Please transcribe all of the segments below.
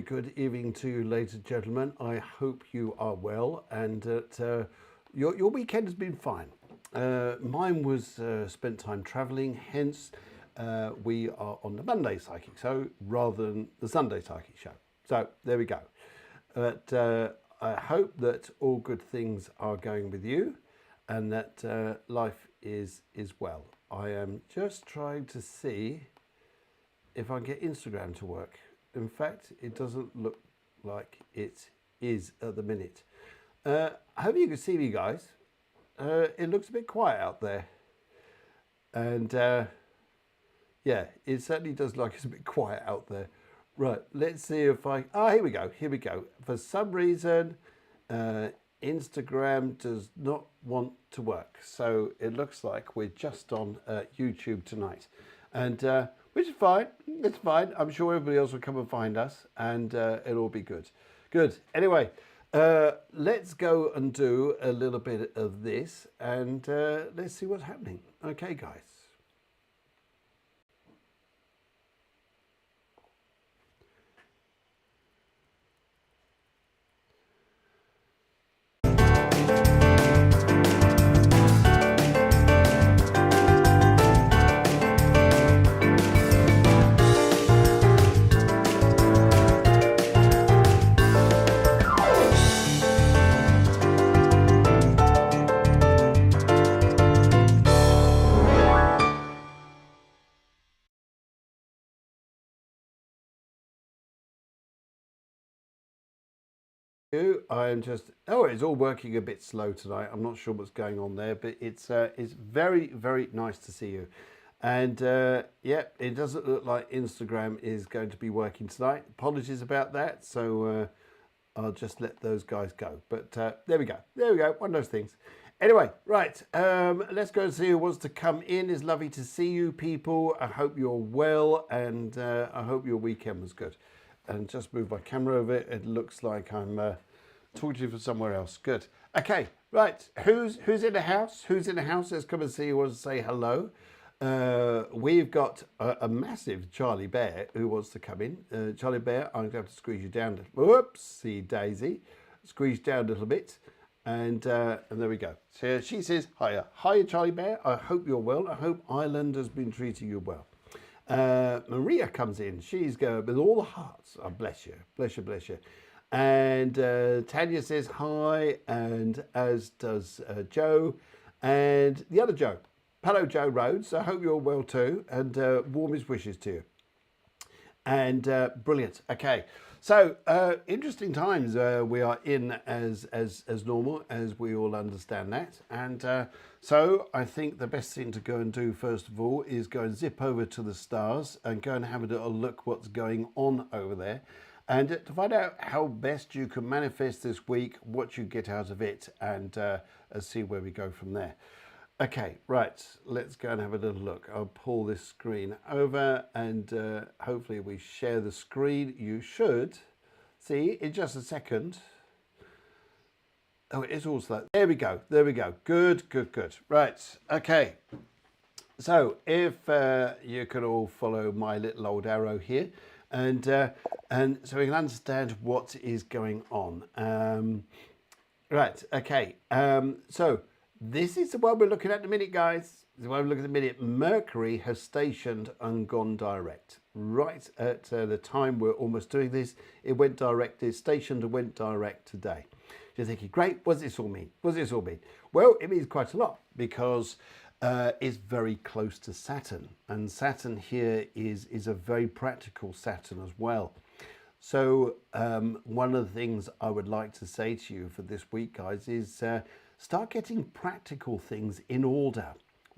good evening to you, ladies and gentlemen. I hope you are well and that your weekend has been fine. Mine was spent time travelling, hence we are on the Monday Psychic Show rather than the Sunday Psychic Show. So there we go. But I hope that all good things are going with you and that life is well. I am just trying to see if I can get Instagram to work. In fact, it doesn't look like it is at the minute. I hope you can see me, guys. It looks a bit quiet out there. And yeah, it certainly does look like it's a bit quiet out there. Right, let's see if I... Oh, here we go, here we go. For some reason, Instagram does not want to work. So it looks like we're just on YouTube tonight. And which is fine, it's fine. I'm sure everybody else will come and find us and it'll all be good. Good, anyway, let's go and do a little bit of this and let's see what's happening. Okay, guys. I'm just, oh, it's all working a bit slow tonight. I'm not sure what's going on there, but it's very, very nice to see you. And yeah, it doesn't look like Instagram is going to be working tonight. Apologies about that. So I'll just let those guys go. But there we go. There we go. One of those things. Anyway, right. Let's go and see who wants to come in. It's lovely to see you people. I hope you're well and I hope your weekend was good. And just move my camera over. It looks like I'm talking to you from somewhere else. Good. Okay, right. Who's in the house? Who's in the house? Let's come and see who wants to say hello. We've got a massive Charlie Bear who wants to come in. Charlie Bear, I'm going to have to squeeze you down. Whoopsie daisy. Squeeze down a little bit. And there we go. So she says, hiya. Hiya, Charlie Bear. I hope you're well. I hope Ireland has been treating you well. Maria comes in. She's going with all the hearts. Oh, bless you. Bless you, bless you. And Tanya says hi, and as does Joe and the other Joe. Hello, Joe Rhodes. I hope you're well too, and warmest wishes to you. And brilliant. Okay, so interesting times we are in as normal, as we all understand that. And so I think the best thing to go and do first of all is go and zip over to the stars and go and have a little look what's going on over there. And to find out how best you can manifest this week, what you get out of it, and see where we go from there. Okay, right, let's go and have a little look. I'll pull this screen over and hopefully we share the screen. You should see in just a second. Oh, it is all slow. There we go, there we go. Good, good, good. Right, okay. So if you can all follow my little old arrow here, and so we can understand what is going on. Right, okay. So this is the one we're looking at in a minute, guys. The one we're looking at in a minute. Mercury has stationed and gone direct. Right at the time we're almost doing this, it went direct. It stationed and went direct today. You're thinking, great, what does this all mean? What does this all mean? Well, it means quite a lot because it's very close to Saturn. And Saturn here is a very practical Saturn as well. So one of the things I would like to say to you for this week, guys, is start getting practical things in order.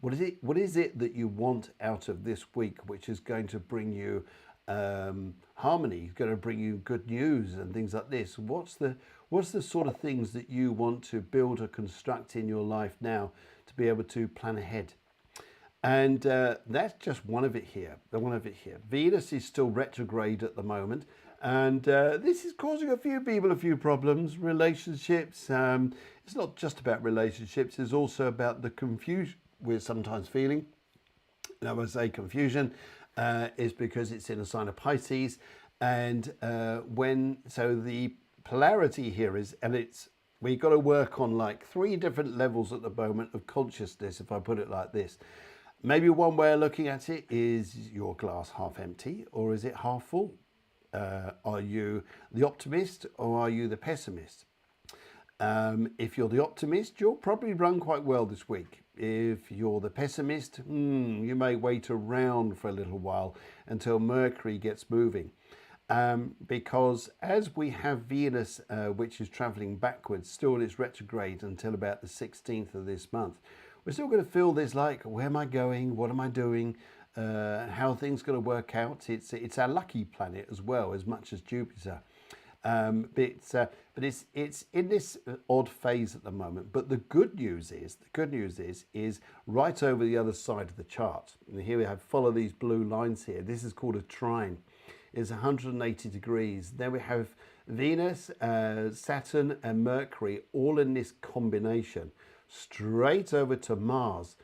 What is it that you want out of this week, which is going to bring you harmony, going to bring you good news and things like this? What's the sort of things that you want to build or construct in your life now to be able to plan ahead? And that's just one of it here. Venus is still retrograde at the moment, and this is causing a few people a few problems. Relationships. It's not just about relationships. It's also about the confusion we're sometimes feeling. Now, when I say confusion, is because it's in a sign of Pisces, And so the polarity here is, and we've got to work on like 3 different levels at the moment of consciousness, if I put it like this. Maybe one way of looking at it is your glass half empty, or is it half full? Are you the optimist or are you the pessimist? If you're the optimist, you'll probably run quite well this week. If you're the pessimist, you may wait around for a little while until Mercury gets moving. Because as we have Venus, which is traveling backwards, still in its retrograde until about the 16th of this month, we're still going to feel this like, where am I going? What am I doing? How are things going to work out? It's our lucky planet as well, as much as Jupiter. But it's in this odd phase at the moment. But the good news is right over the other side of the chart. And here we have, follow these blue lines here. This is called a trine. It's 180 degrees. Then we have Venus, Saturn, and Mercury all in this combination, straight over to Mars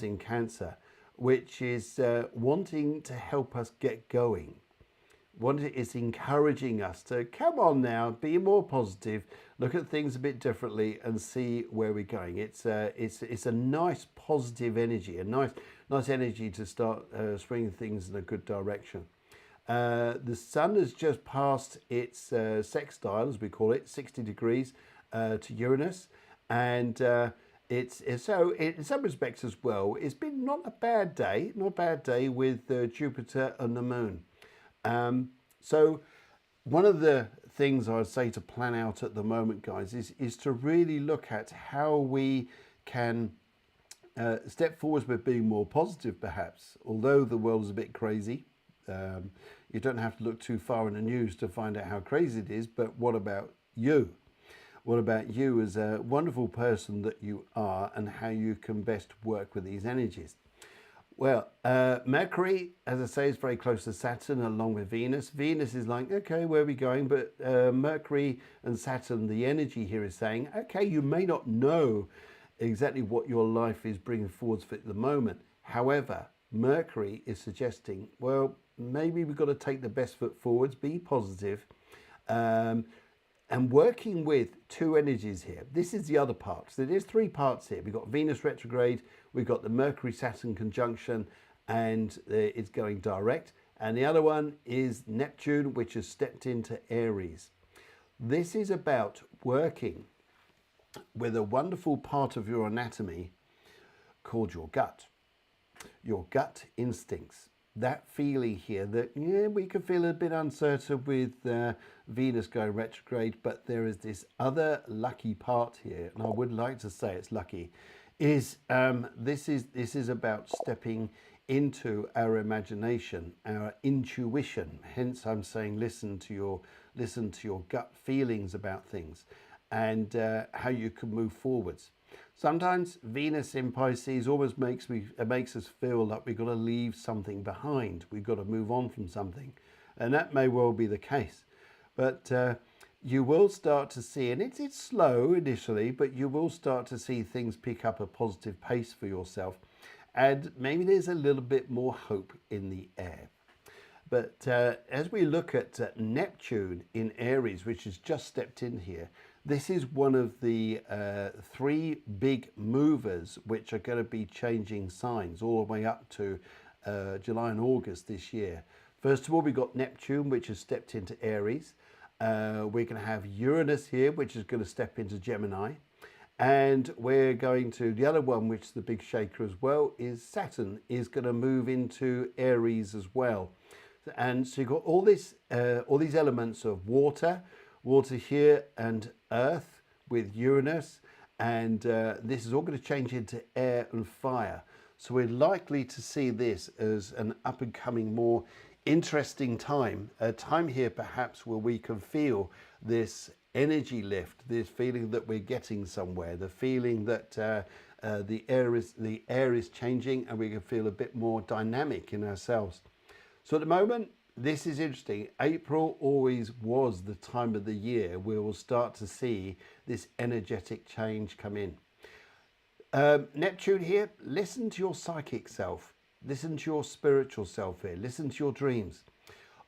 in Cancer, which is wanting to help us get going. It's encouraging us to come on now, be more positive, look at things a bit differently, and see where we're going. It's a nice positive energy, a nice energy to start swinging things in a good direction. The Sun has just passed its sextile, as we call it, 60 degrees to Uranus, and so in some respects as well, it's been not a bad day with Jupiter and the Moon. So one of the things I would say to plan out at the moment, guys, is to really look at how we can step forwards with being more positive, perhaps. Although the world is a bit crazy, you don't have to look too far in the news to find out how crazy it is. But what about you? What about you as a wonderful person that you are, and how you can best work with these energies? Well, Mercury, as I say, is very close to Saturn along with Venus. Venus is like, okay, where are we going? But Mercury and Saturn, the energy here is saying, okay, you may not know exactly what your life is bringing forwards for at the moment. However, Mercury is suggesting, well, maybe we've got to take the best foot forwards, be positive, and working with 2 energies here. This is the other part. So there's 3 parts here. We've got Venus retrograde, we've got the Mercury-Saturn conjunction, and it's going direct. And the other one is Neptune, which has stepped into Aries. This is about working with a wonderful part of your anatomy called your gut instincts. That feeling here that, yeah, we can feel a bit uncertain with Venus going retrograde, but there is this other lucky part here, and I would like to say it's lucky, is this is about stepping into our imagination, our intuition. Hence I'm saying listen to your gut feelings about things, and how you can move forwards. Sometimes Venus in Pisces almost makes us feel like we've got to leave something behind. We've got to move on from something. And that may well be the case. But you will start to see, and it's slow initially, but you will start to see things pick up a positive pace for yourself. And maybe there's a little bit more hope in the air. But as we look at Neptune in Aries, which has just stepped in here, this is one of the 3 big movers which are going to be changing signs all the way up to July and August this year. First of all, we've got Neptune, which has stepped into Aries. We're going to have Uranus here, which is going to step into Gemini. And we're going to, the other one, which is the big shaker as well, is Saturn is going to move into Aries as well. And so you've got all these elements of water here, and earth with Uranus, and this is all going to change into air and fire. So we're likely to see this as an up and coming, more interesting time, a time here perhaps where we can feel this energy lift, this feeling that we're getting somewhere, the feeling that the air is changing, and we can feel a bit more dynamic in ourselves. So at the moment, this is interesting. April always was the time of the year where we'll start to see this energetic change come in. Neptune here, listen to your psychic self. Listen to your spiritual self here. Listen to your dreams.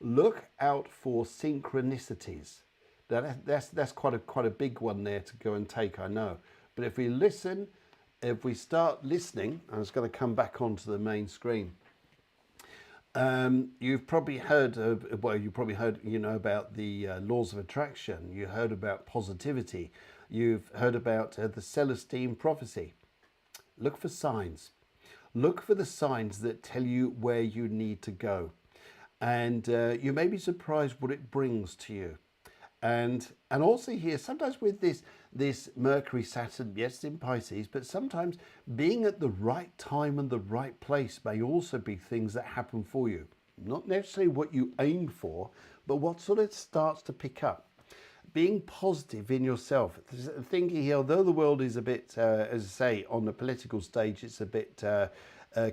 Look out for synchronicities. That's quite a big one there to go and take, I know. But if we start listening, I'm just going to come back onto the main screen. You've probably heard about the laws of attraction. You heard about positivity. You've heard about the Celestine prophecy. Look for signs. Look for the signs that tell you where you need to go. And you may be surprised what it brings to you. And also here, sometimes with this Mercury, Saturn, yes, in Pisces, but sometimes being at the right time and the right place may also be things that happen for you. Not necessarily what you aim for, but what sort of starts to pick up. Being positive in yourself. Thinking here, although the world is a bit, as I say, on the political stage, it's a bit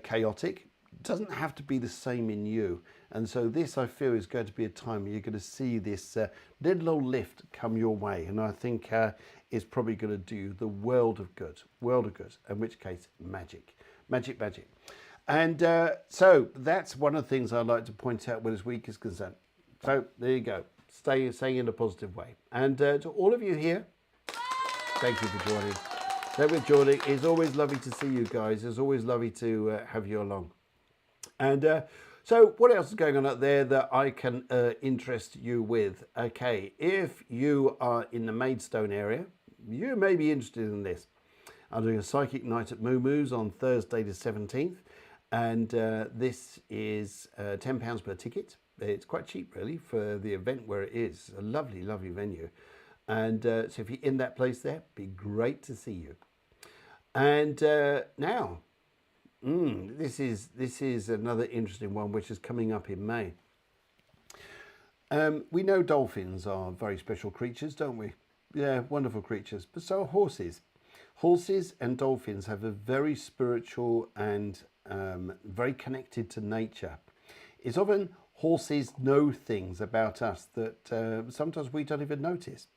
chaotic. It doesn't have to be the same in you. And so this, I feel, is going to be a time where you're going to see this little old lift come your way. And I think it's probably going to do the world of good, in which case, magic. And so that's one of the things I'd like to point out where this week is concerned. So there you go, staying in a positive way. And to all of you here, thank you for joining. Thank you for joining. It's always lovely to see you guys. It's always lovely to have you along. And so what else is going on out there that I can interest you with? Okay, if you are in the Maidstone area, you may be interested in this. I'm doing a psychic night at Moo Moo's on Thursday the 17th, and this is £10 per ticket. It's quite cheap really for the event where it is. A lovely, lovely venue. And so if you're in that place there, it'd be great to see you. And now, this is another interesting one which is coming up in May. We know dolphins are very special creatures, don't we? Yeah, wonderful creatures. But so are horses. Horses and dolphins have a very spiritual and very connected to nature. It's often horses know things about us that sometimes we don't even notice.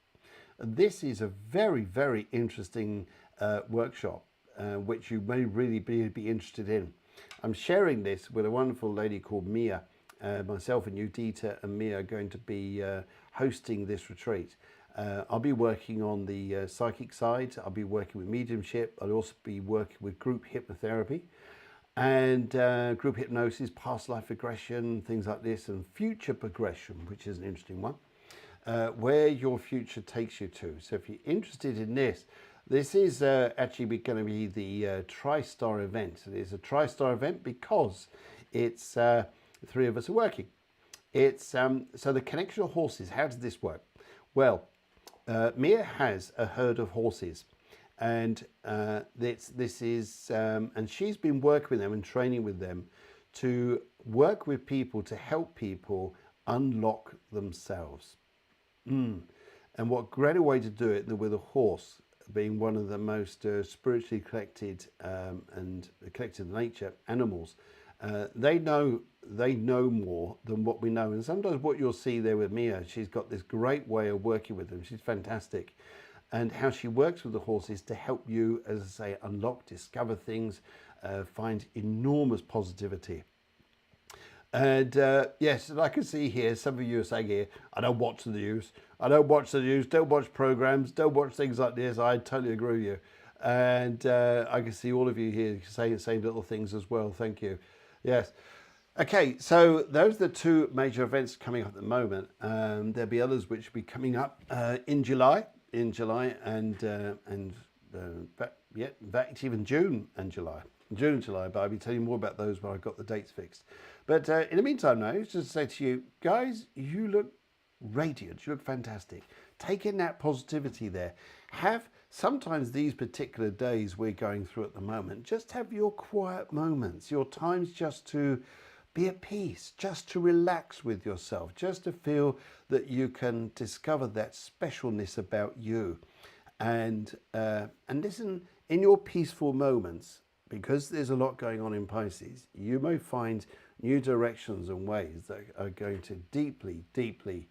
This is a very, very interesting workshop. Which you may really be interested in. I'm sharing this with a wonderful lady called Mia. Myself and Udita and Mia are going to be hosting this retreat. I'll be working on the psychic side. I'll be working with mediumship. I'll also be working with group hypnotherapy and group hypnosis, past life regression, things like this, and future progression, which is an interesting one, where your future takes you to. So if you're interested in this, this is actually going to be the Tri-Star event. It is a Tri-Star event because it's three of us are working. It's so the connection of horses. How does this work? Well, Mia has a herd of horses, and this is and she's been working with them and training with them to work with people to help people unlock themselves. And what greater way to do it than with a horse, being one of the most spiritually connected and connected to nature animals. They know more than what we know. And sometimes what you'll see there with Mia, she's got this great way of working with them. She's fantastic. And how she works with the horses to help you, as I say, unlock, discover things, find enormous positivity. And yes, and I can see here, some of you are saying here, I don't watch the news. I don't watch the news, don't watch programs, don't watch things like this. I totally agree with you. And I can see all of you here saying the same little things as well. Thank you. Yes. Okay, so those are the two major events coming up at the moment. There'll be others which will be coming up in July, and yeah, in fact, even June and July. June and July, but I'll be telling you more about those when I've got the dates fixed. But in the meantime now, just to say to you, guys, you look radiant, you look fantastic. Take in that positivity there. Have sometimes these particular days we're going through at the moment, just have your quiet moments, your times just to be at peace, just to relax with yourself, just to feel that you can discover that specialness about you. And listen, in your peaceful moments, because there's a lot going on in Pisces, you may find new directions and ways that are going to deeply, deeply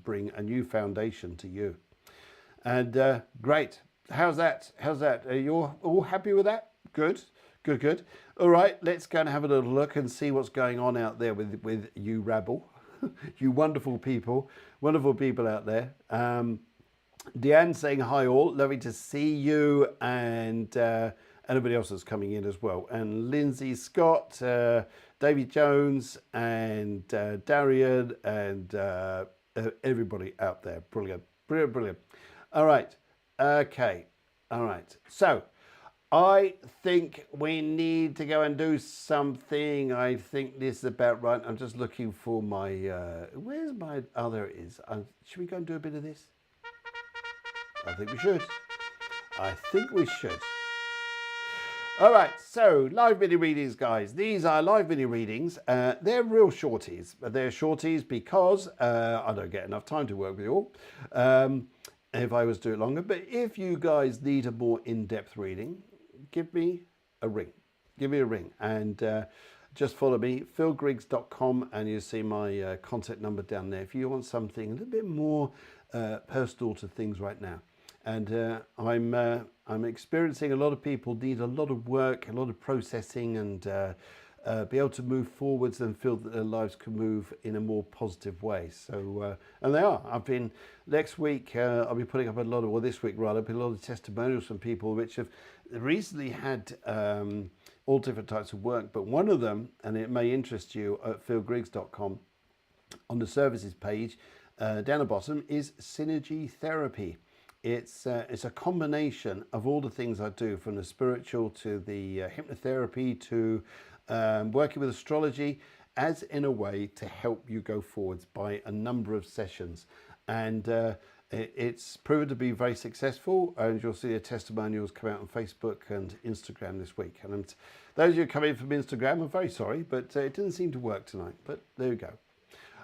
bring a new foundation to you. And great. How's that? Are you all happy with that? Good. Good. All right, let's go and have a little look and see what's going on out there with you rabble. you wonderful people out there. Deanne saying hi all, lovely to see you, and anybody else that's coming in as well. And Lindsay Scott, David Jones, and Darian, and everybody out there. Brilliant, brilliant, brilliant. All right, okay, all right. So I think we need to go and do something. I think this is about right. I'm just looking for my, where's my, oh, there it is. Should we go and do a bit of this? I think we should. I think we should. All right, so live mini readings, guys. These are live mini readings. They're real shorties. They're shorties because I don't get enough time to work with you all. If I was to do it longer. But if you guys need a more in-depth reading, give me a ring. Give me a ring. And just follow me, philgriggs.com, and you'll see my contact number down there if you want something a little bit more personal to things right now. And I'm experiencing a lot of people need a lot of work, a lot of processing, and be able to move forwards and feel that their lives can move in a more positive way. So, and they are. Next week, I'll be putting up a lot of, well, this week rather, a lot of testimonials from people which have recently had all different types of work. But one of them, and it may interest you, at philgriggs.com, on the services page, down the bottom, is synergy therapy. It's a combination of all the things I do, from the spiritual to the hypnotherapy to working with astrology, as in a way to help you go forwards by a number of sessions. And it's proven to be very successful, and you'll see the testimonials come out on Facebook and Instagram this week. And those of you coming in from Instagram, I'm very sorry, but it didn't seem to work tonight. But there you go.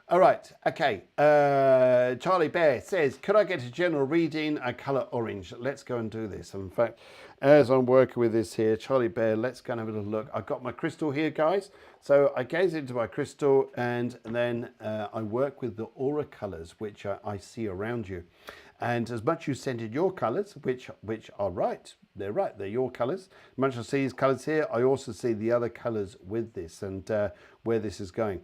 All right, okay. Charlie Bear says, could I get a general reading, a colour orange? Let's go and do this. In fact, as I'm working with this here, Charlie Bear, let's go and have a little look. I've got my crystal here, guys. So I gaze into my crystal, and then I work with the aura colours, which I see around you. And as much you send in your colours, which are right, they're your colours. As much as I see these colours here, I also see the other colours with this, and where this is going.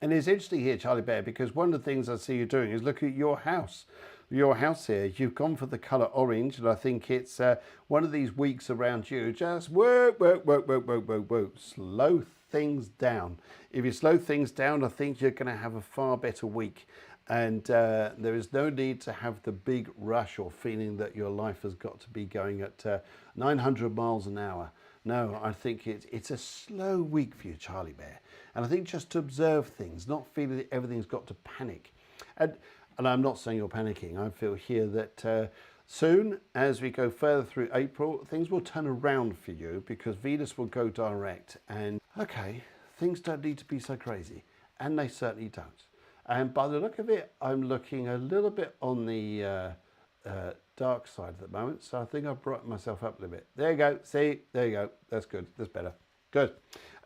And it's interesting here, Charlie Bear, because one of the things I see you doing is look at your house. Your house here, you've gone for the colour orange, and I think it's one of these weeks around you, just work, slow things down. If you slow things down, I think you're going to have a far better week. And there is no need to have the big rush or feeling that your life has got to be going at 900 miles an hour. No, I think it's a slow week for you, Charlie Bear. And I think just to observe things, not feeling that everything's got to panic. And I'm not saying you're panicking. I feel here that soon, as we go further through April, things will turn around for you, because Venus will go direct. And okay, things don't need to be so crazy. And they certainly don't. And by the look of it, I'm looking a little bit on the dark side at the moment. So I think I've brought myself up a little bit. There you go. See, there you go. That's good. That's better. Good.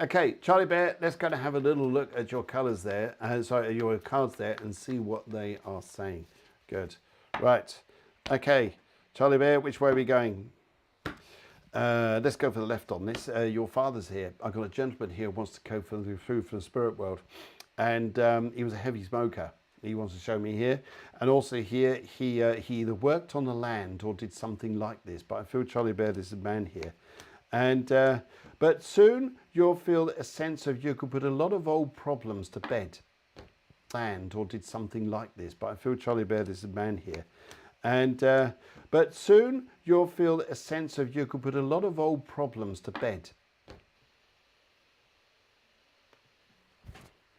Okay, Charlie Bear, let's go and have a little look at your colours there. Sorry, your cards there, and see what they are saying. Good. Right. Okay, Charlie Bear, which way are we going? Let's go for the left on this. Your father's here. I've got a gentleman here who wants to go for the food from the spirit world. And he was a heavy smoker. He wants to show me here. And also here, he either worked on the land or did something like this. But I feel, Charlie Bear, there's a man here. And but soon you'll feel a sense of you could put a lot of old problems to bed. Land or did something like this. But I feel, Charlie Bear, there's a man here. And but soon you'll feel a sense of you could put a lot of old problems to bed.